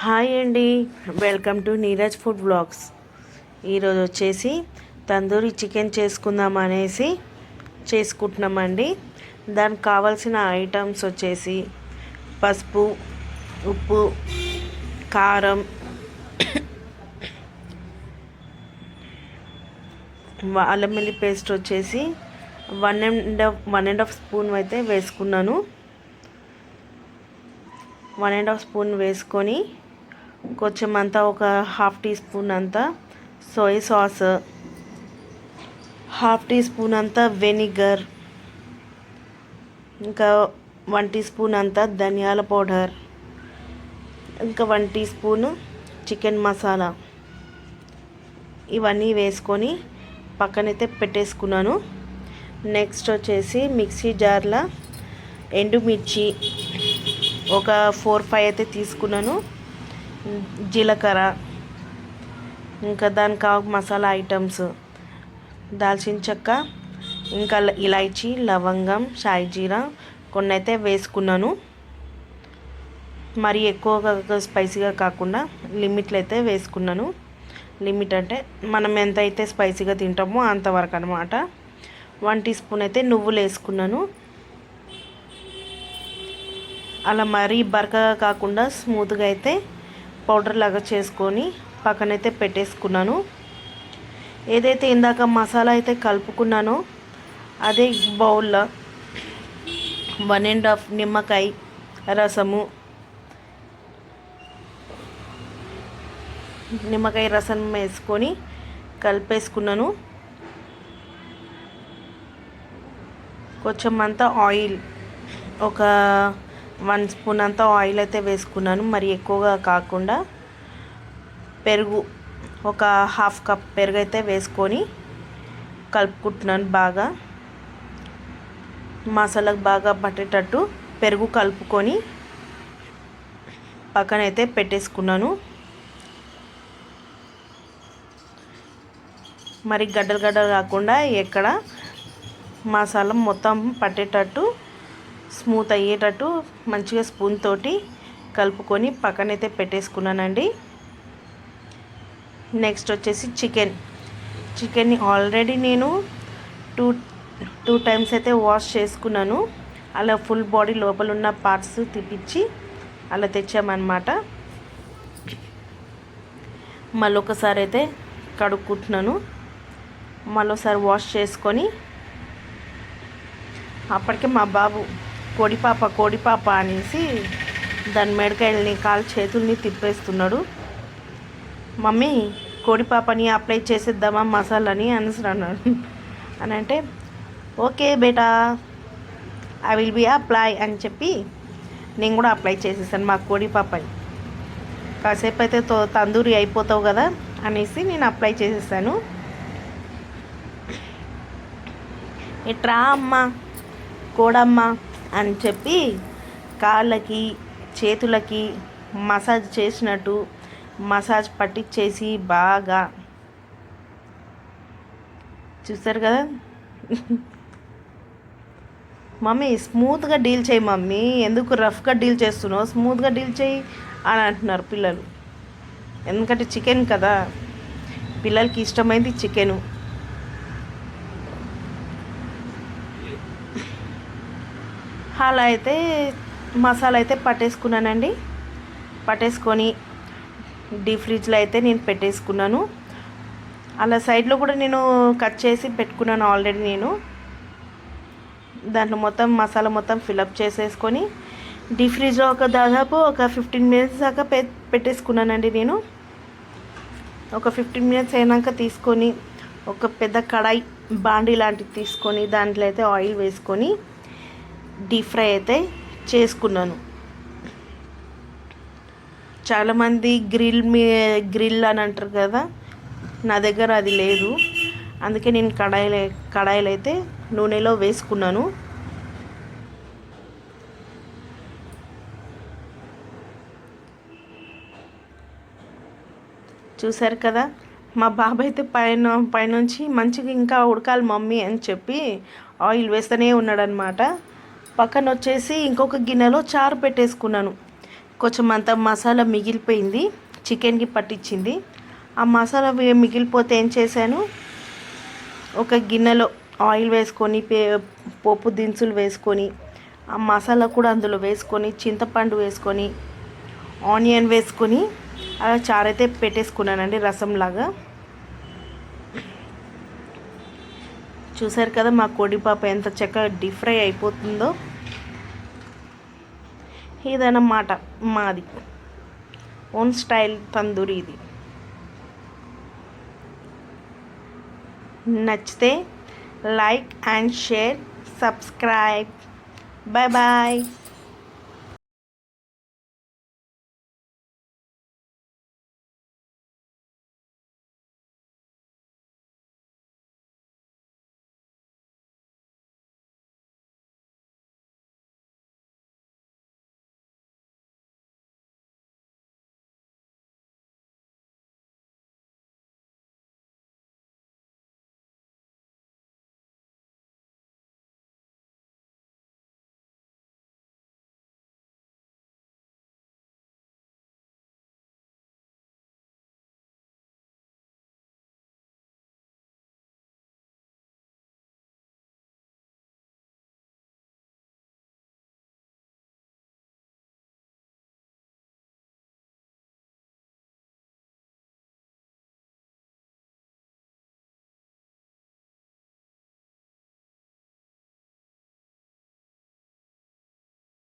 Hi అండి, welcome to Neeraj food vlogs. ఈరోజు వచ్చేసి తందూరి చికెన్ చేసుకుందాం అనేసి చేసుకుంటున్నామండి. దానికి కావాల్సిన ఐటమ్స్ వచ్చేసి పసుపు, ఉప్పు, కారం, అల్లం వెల్లుల్లి పేస్ట్ వచ్చేసి 1.5 స్పూన్ అయితే వేసుకున్నాను. 1.5 స్పూన్ వేసుకొని కొంచెం అంతా ఒక హాఫ్ టీ స్పూన్ అంతా soya sauce, half teaspoon అంతా వెనిగర్, ఇంకా 1 టీ స్పూన్ అంతా ధనియాల పౌడర్, ఇంకా 1 టీ స్పూన్ చికెన్ మసాలా, ఇవన్నీ వేసుకొని పక్కనైతే పెట్టేసుకున్నాను. నెక్స్ట్ వచ్చేసి మిక్సీ జార్లో ఎండుమిర్చి ఒక 4-5 అయితే తీసుకున్నాను, జీలకర్ర, ఇంకా దానికి కావాల్సిన మసాలా ఐటమ్స్ దాల్చిన చెక్క, ఇంకా ఇలాచీ, లవంగం, షాయి జీరా కొన్ని అయితే వేసుకున్నాను. మరి ఎక్కువగా స్పైసీగా కాకుండా లిమిట్లో అయితే వేసుకున్నాను. లిమిట్ అంటే మనం ఎంత అయితే స్పైసీగా తింటామో అంతవరకు అనమాట. 1 టీ స్పూన్ అయితే నువ్వులు వేసుకున్నాను. అలా మరీ బరకగా కాకుండా స్మూత్గా అయితే పౌడర్ లాగా చేసుకొని పక్కనైతే పెట్టేసుకున్నాను. ఏదైతే ఇందాక మసాలా అయితే కలుపుకున్నానో అదే బౌల్లో 1.5 నిమ్మకాయ రసము, నిమ్మకాయ రసం వేసుకొని కలిపేసుకున్నాను. కొంచెం అంతా ఆయిల్, ఒక 1 స్పూన్ అంతా ఆయిల్ అయితే వేసుకున్నాను, మరి ఎక్కువగా కాకుండా. పెరుగు ఒక హాఫ్ కప్ పెరుగు అయితే వేసుకొని కలుపుకుంటున్నాను. బాగా మసాలాకు బాగా పట్టేటట్టు పెరుగు కలుపుకొని పక్కనైతే పెట్టేసుకున్నాను. మరి గడ్డలు గడ్డలు కాకుండా ఎక్కడ మసాలా మొత్తం పట్టేటట్టు స్మూత్ అయ్యేటట్టు మంచిగా స్పూన్ తోటి కలుపుకొని పక్కనైతే పెట్టేసుకున్నానండి. నెక్స్ట్ వచ్చేసి చికెన్ని ఆల్రెడీ నేను టూ టైమ్స్ అయితే వాష్ చేసుకున్నాను. అలా ఫుల్ బాడీ లోపల ఉన్న పార్ట్స్ తీపిచ్చి అలా తెచ్చామన్నమాట. మళ్ళీ ఒకసారి అయితే కడుక్కుంటున్నాను. మళ్ళీ ఒకసారి వాష్ చేసుకొని అప్పటికే మా బాబు కోడిపాప అనేసి దాని మెడకాయలని కాలు చేతుల్ని తిప్పేస్తున్నాడు. మమ్మీ కోడిపాపని అప్లై చేసేద్దామా మసాలాని అనేసి అన్నాడు. అని అంటే okay beta, I will be apply అని చెప్పి నేను కూడా అప్లై చేసేసాను మా కోడిపాపని. కాసేపు అయితే తందూరి అయిపోతావు కదా అనేసి నేను అప్లై చేసేసాను. ఇట్రా అమ్మ కోడమ్మ అని చెప్పి కాళ్ళకి చేతులకి మసాజ్ చేసినట్టు మసాజ్ పట్టించేసి బాగా చూస్తారు కదా. మమ్మీ స్మూత్గా డీల్ చేయి మమ్మీ, ఎందుకు రఫ్గా డీల్ చేస్తున్నావు, స్మూత్గా డీల్ చేయి అని అంటున్నారు పిల్లలు. ఎందుకంటే చికెన్ కదా, పిల్లలకి ఇష్టమైంది చికెను. అలా అయితే మసాలా అయితే పట్టేసుకున్నానండి. పట్టేసుకొని డీప్ ఫ్రిడ్జ్లో అయితే నేను పెట్టేసుకున్నాను. అలా సైడ్లో కూడా నేను కట్ చేసి పెట్టుకున్నాను ఆల్రెడీ. నేను దాంట్లో మొత్తం మసాలా మొత్తం ఫిలప్ చేసేసుకొని డీప్ ఫ్రిడ్జ్లో దాదాపు ఒక 15 మినిట్స్ దాకా పెట్టేసుకున్నానండి. నేను ఒక 15 మినిట్స్ అయినాక తీసుకొని ఒక పెద్ద కడాయి బాండీ లాంటిది తీసుకొని దాంట్లో అయితే ఆయిల్ వేసుకొని డీప్ ఫ్రై అయితే చేసుకున్నాను. చాలామంది గ్రిల్ అని అంటారు కదా, నా దగ్గర అది లేదు. అందుకే నేను కడాయిలో అయితే నూనెలో వేసుకున్నాను. చూసారు కదా, మా బాబాయ్ అయితే పైనుంచి మంచిగా ఇంకా ఉడకాలి మమ్మీ అని చెప్పి ఆయిల్ వేస్తూనే ఉన్నాడనమాట. పక్కన వచ్చేసి ఇంకొక గిన్నెలో చారు పెట్టేసుకున్నాను. కొంచెం అంత మసాలా మిగిలిపోయింది, చికెన్కి పట్టించింది. ఆ మసాలా మిగిలిపోతే ఏం చేశాను, ఒక గిన్నెలో ఆయిల్ వేసుకొని పోపు దినుసులు వేసుకొని ఆ మసాలా కూడా అందులో వేసుకొని చింతపండు వేసుకొని ఆనియన్ వేసుకొని అలా చారైతే పెట్టేసుకున్నానండి, రసంలాగా. చూసారు కదా మా కోడిపాప ఎంత చక్కగా డీప్ ఫ్రై అయిపోతుందో. ఇదన్నమాట మాది ఓన్ స్టైల్ తందూరి. ఇది నచ్చితే like and share, subscribe. Bye bye.